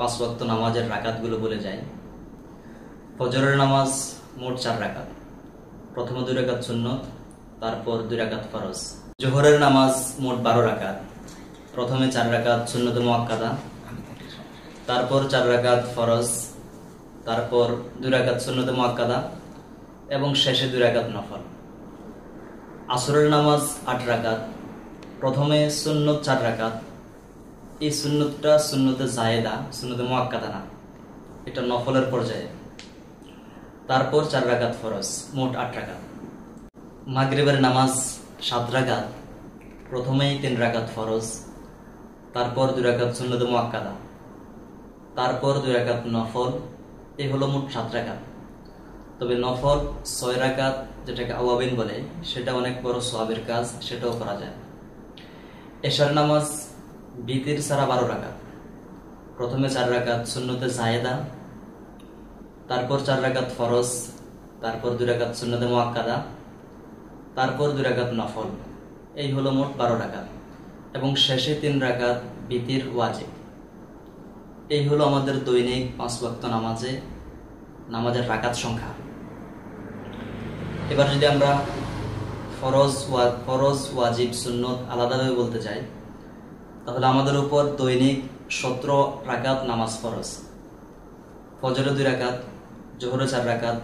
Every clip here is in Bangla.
পাঁচ ওয়াক্ত নামাজের রাকাতগুলো বলে যায়। ফজরের নামাজ মোট 4 রাকাত, প্রথমে 2 রাকাত সুন্নত, তারপর 2 রাকাত ফরজ। জোহরের নামাজ মোট 12 রাকাত, প্রথমে 4 রাকাত সুন্নত মুআক্কাদা, তারপর 4 রাকাত ফরজ, তারপর 2 রাকাত সুন্নত মুআক্কাদা এবং শেষে 2 রাকাত নফল। আসরের নামাজ 8 রাকাত, প্রথমে সুন্নত 4 রাকাত, এই সুন্নতটা সুন্নতে জায়েদা, সুন্নতে মুআক্কাদা না, এটা নফলের পর্যায়ে। তারপর 4 রাকাত ফরজ, মোট 8 রাকাত। মাগরিবের নামাজ 7 রাকাত, প্রথমেই 3 রাকাত ফরজ, তারপর 2 রাকাত সুন্নতে মুআক্কাদা, তারপর 2 রাকাত নফল, এই হলো মোট 7 রাকাত। তবে নফল 6 রাকাত, যেটাকে আওয়াবিন বলে, সেটা অনেক বড় সওয়াবের কাজ, সেটাও করা যায়। এশার নামাজ বিতির ছাড়া 12 রাকাত, প্রথমে 4 রাকাত সুন্নতে জায়েদা, তারপর 4 রাকাত ফরজ, তারপর 2 রাকাত সুন্নতে মুআক্কাদা, তারপর 2 রাকাত নফল, এই হলো মোট 12 রাকাত এবং শেষে 3 রাকাত বিতির ওয়াজিব। এই হলো আমাদের দৈনিক 5 ওয়াক্ত নামাজের রাকাত সংখ্যা। এবার যদি আমরা ফরজ ওয়াজিব সুন্নত আলাদাভাবে বলতে চাই, তাহলে আমাদের উপর দৈনিক 17 রাকাত নামাজ ফরজ। ফজরে 2 রাকাত, জোহরে 4 রাকাত,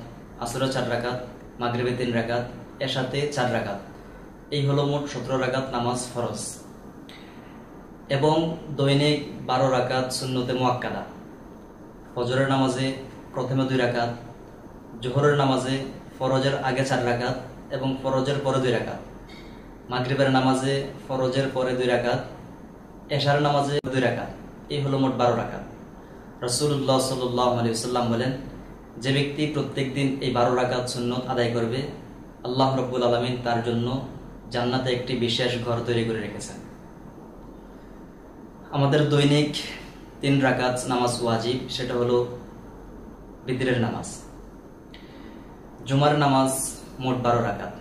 আসরে 4 রাকাত, মাগরিবে 3 রাকাত, এশাতে 4 রাকাত, এই হলো মোট 17 রাকাত নামাজ ফরজ। এবং দৈনিক 12 রাকাত সুন্নতে মুআক্কাদা। ফজরের নামাজে প্রথমে 2 রাকাত, জোহরের নামাজে ফরজের আগে 4 রাকাত এবং ফরজের পরে 2 রাকাত, মাগরিবের নামাজে ফরজের পরে 2 রাকাত, এশার নামাজে 2 রাকাত, এই হলো মোট 12 রাকাত। রাসূলুল্লাহ সাল্লাল্লাহু আলাইহি ওয়াসাল্লাম বলেন, যে ব্যক্তি প্রত্যেকদিন এই 12 রাকাত সুন্নত আদায় করবে, আল্লাহ রাব্বুল আলামিন তার জন্য জান্নাতে একটি বিশেষ ঘর তৈরি করে রেখেছেন। আমাদের দৈনিক 3 রাকাত নামাজ ওয়াজিব, সেটা হলো বিতরের নামাজ। জুমার নামাজ মোট 12 রাকাত।